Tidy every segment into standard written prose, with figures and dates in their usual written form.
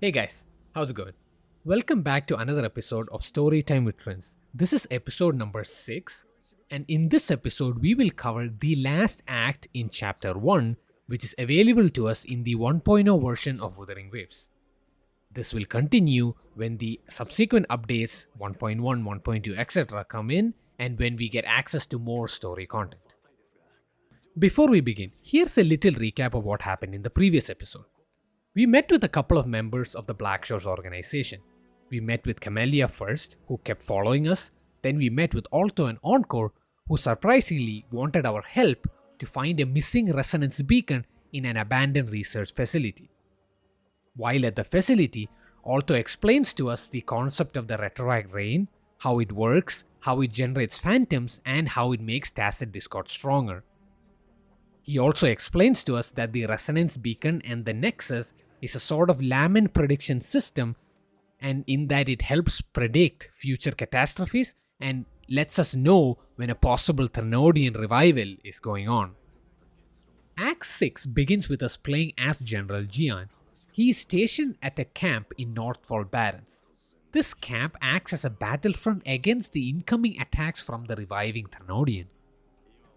Hey guys, how's it going? Welcome back to another episode of Storytime with Friends. This is episode number 6, and in this episode, we will cover the last act in chapter 1, which is available to us in the 1.0 version of Wuthering Waves. This will continue when the subsequent updates 1.1, 1.2, etc. come in and when we get access to more story content. Before we begin, here's a little recap of what happened in the previous episode. We met with a couple of members of the Black Shores organization. We met with Camellia first, who kept following us. Then we met with Alto and Encore, who surprisingly wanted our help to find a missing resonance beacon in an abandoned research facility. While at the facility, Alto explains to us the concept of the retroact rain, how it works, how it generates phantoms, and how it makes Tacet Discord stronger. He also explains to us that the resonance beacon and the nexus is a sort of lament prediction system, and in that it helps predict future catastrophes and lets us know when a possible Thermodian revival is going on. Act 6 begins with us playing as General Jian. He is stationed at a camp in Northfall Barrens. This camp acts as a battlefront against the incoming attacks from the reviving Thermodian.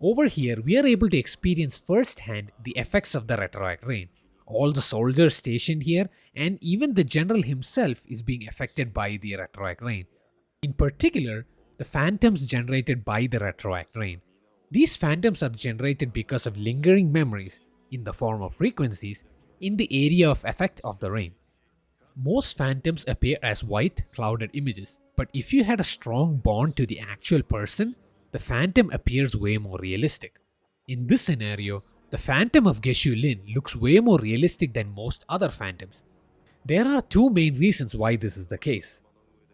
Over here, we are able to experience firsthand the effects of the retroact rain. All the soldiers stationed here and even the general himself is being affected by the retroact rain. In particular, the phantoms generated by the retroact rain. These phantoms are generated because of lingering memories in the form of frequencies in the area of effect of the rain. Most phantoms appear as white, clouded images, but if you had a strong bond to the actual person, the phantom appears way more realistic. In this scenario, the phantom of Geshu Lin looks way more realistic than most other phantoms. There are two main reasons why this is the case.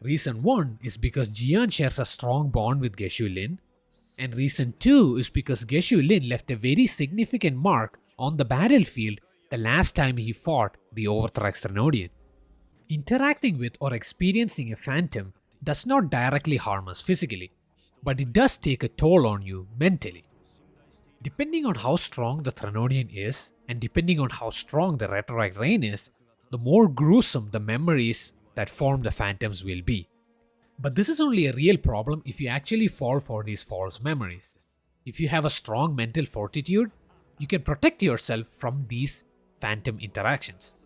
Reason 1 is because Jian shares a strong bond with Geshu Lin, and reason 2 is because Geshu Lin left a very significant mark on the battlefield the last time he fought the Overthrax Thermodian. Interacting with or experiencing a phantom does not directly harm us physically, but it does take a toll on you mentally. Depending on how strong the Thermodian is, and depending on how strong the retroact rain is, the more gruesome the memories that form the phantoms will be. But this is only a real problem if you actually fall for these false memories. If you have a strong mental fortitude, you can protect yourself from these phantom interactions.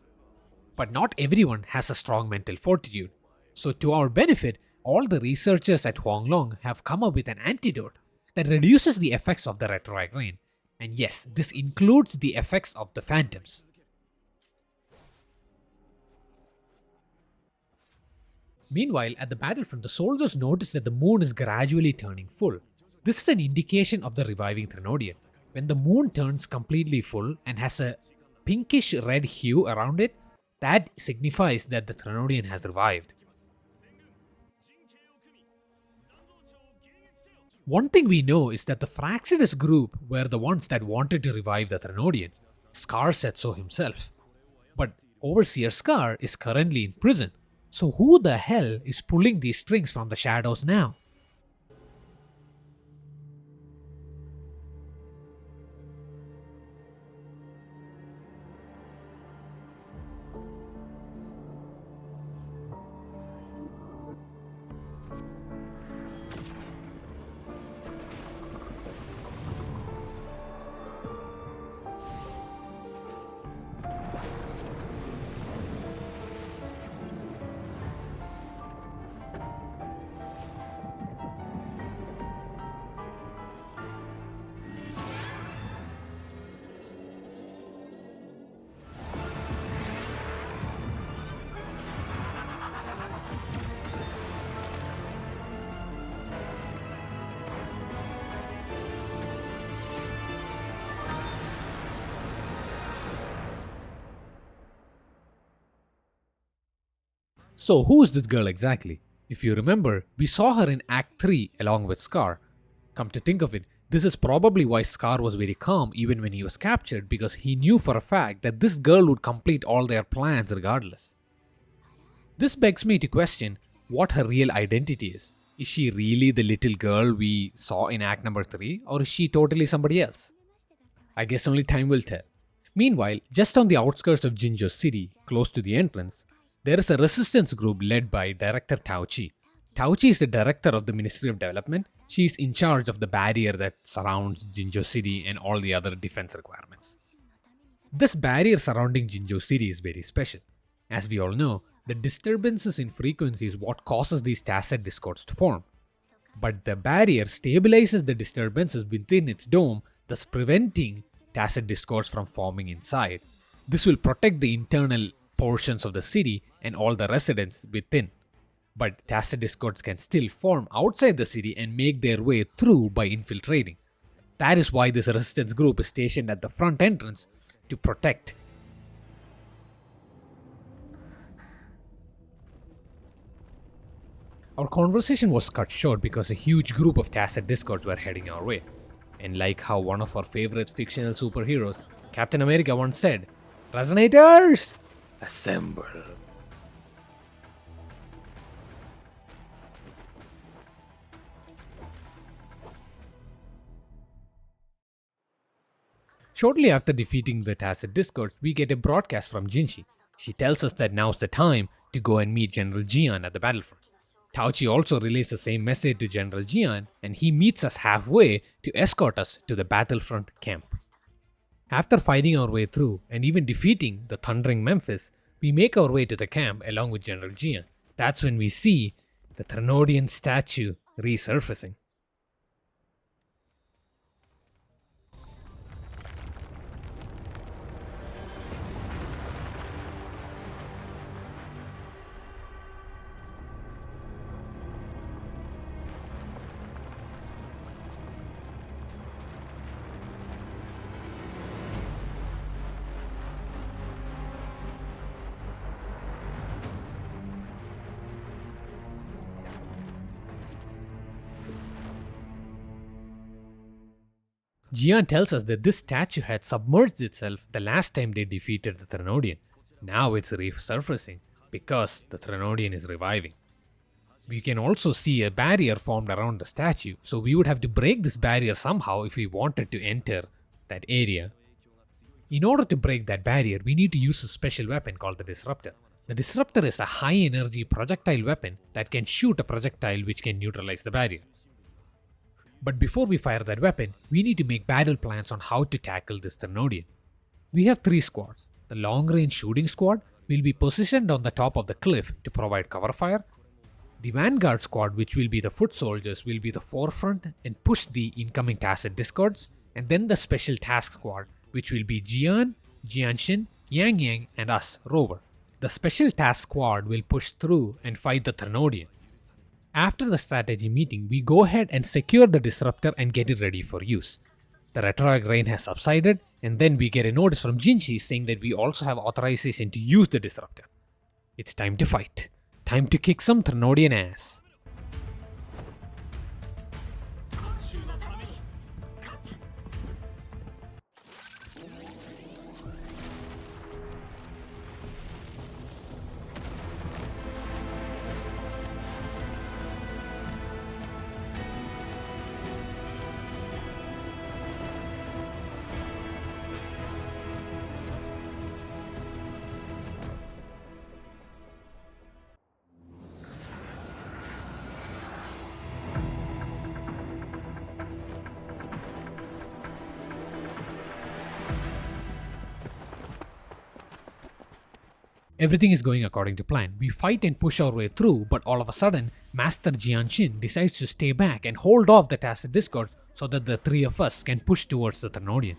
But not everyone has a strong mental fortitude. So to our benefit, all the researchers at Huanglong have come up with an antidote that reduces the effects of the retroact rain. And yes, this includes the effects of the phantoms. Meanwhile, at the battlefront, the soldiers notice that the moon is gradually turning full. This is an indication of the reviving Thermodian. When the moon turns completely full and has a pinkish red hue around it, that signifies that the Thermodian has revived. One thing we know is that the Fraxidus group were the ones that wanted to revive the Thermodian. Scar said so himself. But Overseer Scar is currently in prison. So who the hell is pulling these strings from the shadows now? So who is this girl exactly? If you remember, we saw her in Act 3 along with Scar. Come to think of it, this is probably why Scar was very calm even when he was captured, because he knew for a fact that this girl would complete all their plans regardless. This begs me to question what her real identity is. Is she really the little girl we saw in Act number 3, or is she totally somebody else? I guess only time will tell. Meanwhile, just on the outskirts of Jinjo City, close to the entrance, There is a resistance group led by Director Tao Chi. Tao Chi is the director of the Ministry of Development. She is in charge of the barrier that surrounds Jinzhou City and all the other defense requirements. This barrier surrounding Jinzhou City is very special. As we all know, the disturbances in frequency is what causes these tacet discords to form. But the barrier stabilizes the disturbances within its dome, thus preventing tacet discords from forming inside. This will protect the internal portions of the city and all the residents within. But tacet discords can still form outside the city and make their way through by infiltrating. That is why this resistance group is stationed at the front entrance to protect. Our conversation was cut short because a huge group of tacet discords were heading our way. And like how one of our favorite fictional superheroes, Captain America, once said, "Resonators, assemble." Shortly after defeating the tacet discords, we get a broadcast from Jinshi. She tells us that now's the time to go and meet General Jian at the battlefront. Taochi also relays the same message to General Jian, and he meets us halfway to escort us to the battlefront camp. After fighting our way through and even defeating the thundering Memphis, we make our way to the camp along with General Jian. That's when we see the Trinodian statue resurfacing. Jian tells us that this statue had submerged itself the last time they defeated the Trinodian. Now it's resurfacing because the Trinodian is reviving. We can also see a barrier formed around the statue, so we would have to break this barrier somehow if we wanted to enter that area. In order to break that barrier, we need to use a special weapon called the Disruptor. The Disruptor is a high energy projectile weapon that can shoot a projectile which can neutralize the barrier. But before we fire that weapon, we need to make battle plans on how to tackle this Trinodian. We have 3 squads. The long range shooting squad will be positioned on the top of the cliff to provide cover fire. The vanguard squad, which will be the foot soldiers, will be the forefront and push the incoming tacet discords. And then the special task squad, which will be Jian, Jianshin, Yang Yang and us, Rover. The special task squad will push through and fight the Trinodian. After the strategy meeting, we go ahead and secure the disruptor and get it ready for use. The rhetoric rain has subsided, and then we get a notice from Jinshi saying that we also have authorization to use the disruptor. It's time to fight. Time to kick some Trinodian ass. Everything is going according to plan. We fight and push our way through, but all of a sudden, Master Jianshin decides to stay back and hold off the tacet discords so that the 3 of us can push towards the Trinodian.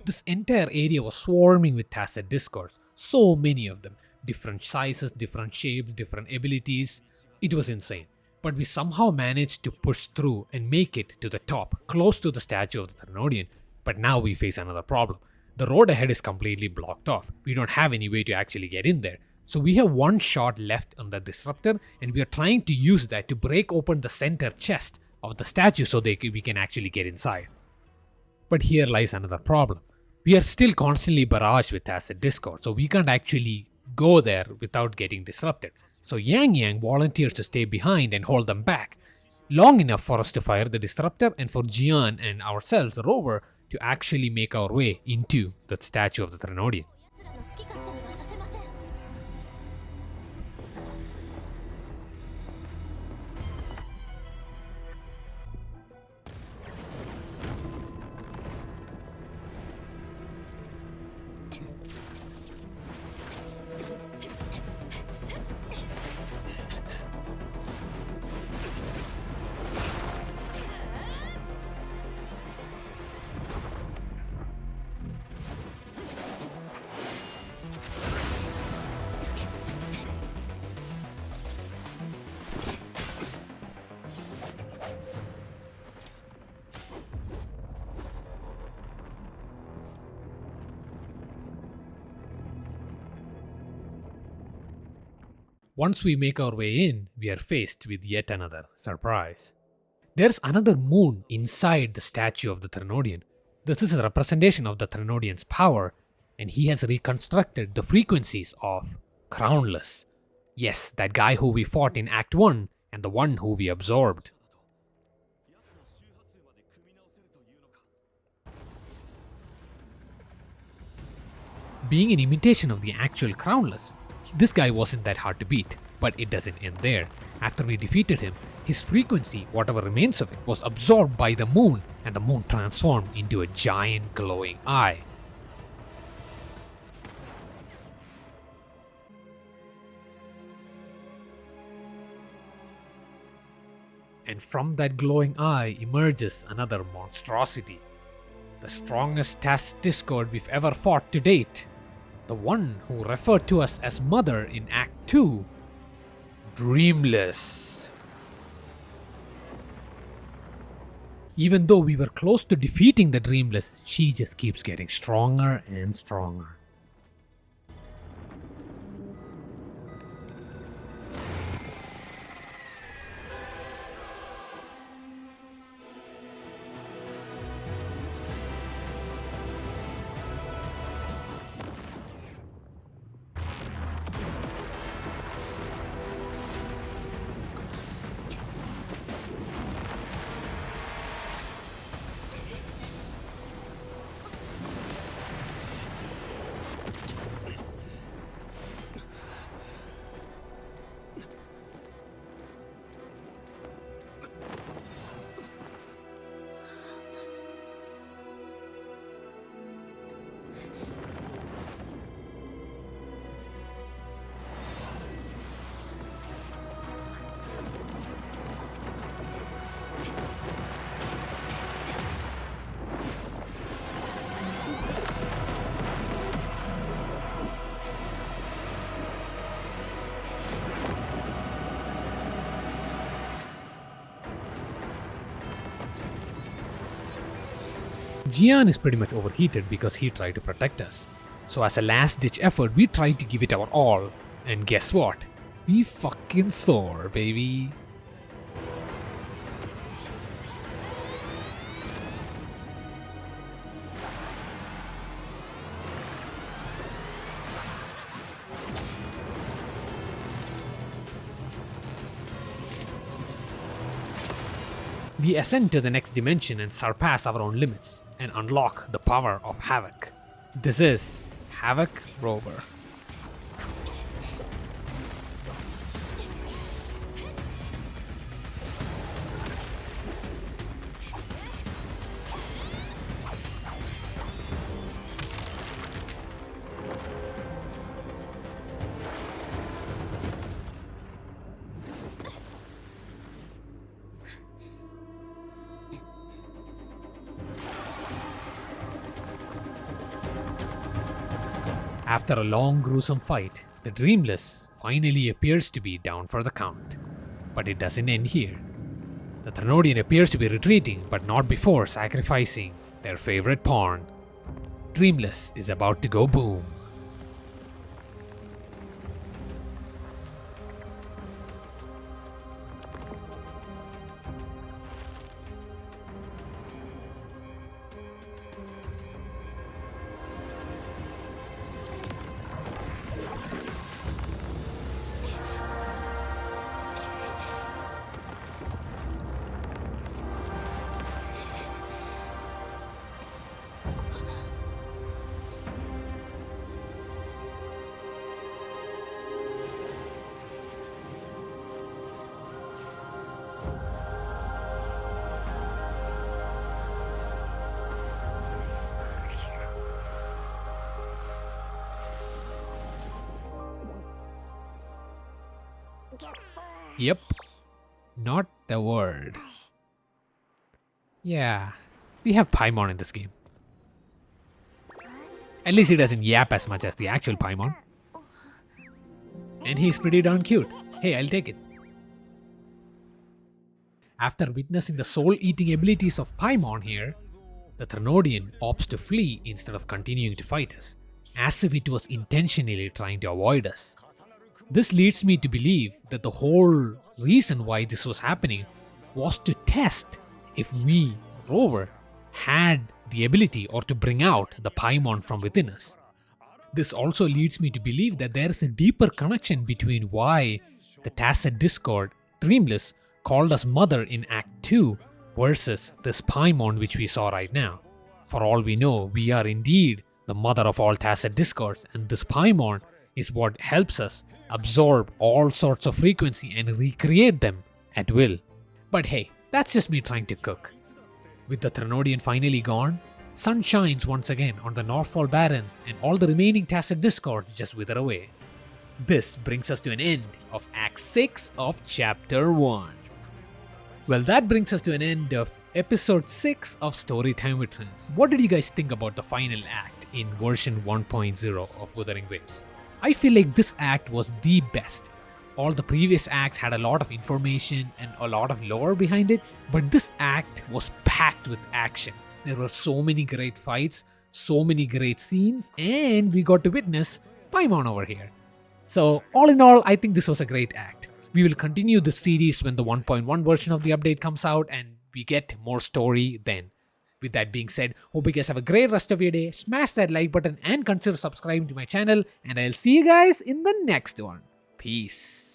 This entire area was swarming with tacet discords, so many of them. Different sizes, different shapes, different abilities. It was insane. But we somehow managed to push through and make it to the top, close to the statue of the Trinodian. But now we face another problem. The road ahead is completely blocked off. We don't have any way to actually get in there. So we have one shot left on the disruptor, and we are trying to use that to break open the center chest of the statue so we can actually get inside. But here lies another problem. We are still constantly barraged with tacet discord, so we can't actually go there without getting disrupted. So Yang Yang volunteers to stay behind and hold them back, long enough for us to fire the disruptor and for Jian and ourselves, Rover, to actually make our way into the statue of the Trinodian. Once we make our way in, we are faced with yet another surprise. There's another moon inside the statue of the Trinodian. This is a representation of the Trinodian's power, and he has reconstructed the frequencies of Crownless. Yes, that guy who we fought in Act 1 and the one who we absorbed. Being an imitation of the actual Crownless, this guy wasn't that hard to beat, but it doesn't end there. After we defeated him, his frequency, whatever remains of it, was absorbed by the moon, and the moon transformed into a giant glowing eye. And from that glowing eye emerges another monstrosity. The strongest task Discord we've ever fought to date. The one who referred to us as Mother in Act 2. Dreamless. Even though we were close to defeating the Dreamless, she just keeps getting stronger and stronger. Jian is pretty much overheated because he tried to protect us. So as a last ditch effort, we tried to give it our all. And guess what? We fucking soar, baby. We ascend to the next dimension and surpass our own limits and unlock the power of Havoc. This is Havoc Rover. After a long gruesome fight, the Dreamless finally appears to be down for the count. But it doesn't end here. The Trinodian appears to be retreating, but not before sacrificing their favorite pawn. Dreamless is about to go boom. Yep, not the word. Yeah, we have Paimon in this game. At least he doesn't yap as much as the actual Paimon. And he's pretty darn cute. Hey, I'll take it. After witnessing the soul-eating abilities of Paimon here, the Thrnodian opts to flee instead of continuing to fight us, as if it was intentionally trying to avoid us. This leads me to believe that the whole reason why this was happening was to test if we, Rover, had the ability or to bring out the Paimon from within us. This also leads me to believe that there is a deeper connection between why the Tacet Discord, Dreamless, called us Mother in Act 2 versus this Paimon which we saw right now. For all we know, we are indeed the mother of all Tacet Discords, and this Paimon is what helps us absorb all sorts of frequency and recreate them at will. But hey, that's just me trying to cook. With the Thrnodian finally gone, sun shines once again on the Northfall Barrens and all the remaining Tacet Discords just wither away. This brings us to an end of Act 6 of Chapter 1. Well, that brings us to an end of Episode 6 of Storytime with Trends. What did you guys think about the final act in version 1.0 of Wuthering Waves? I feel like this act was the best. All the previous acts had a lot of information and a lot of lore behind it, but this act was packed with action. There were so many great fights, so many great scenes, and we got to witness Paimon over here. So, all in all, I think this was a great act. We will continue this series when the 1.1 version of the update comes out and we get more story then. With that being said, hope you guys have a great rest of your day. Smash that like button and consider subscribing to my channel, and I'll see you guys in the next one. Peace.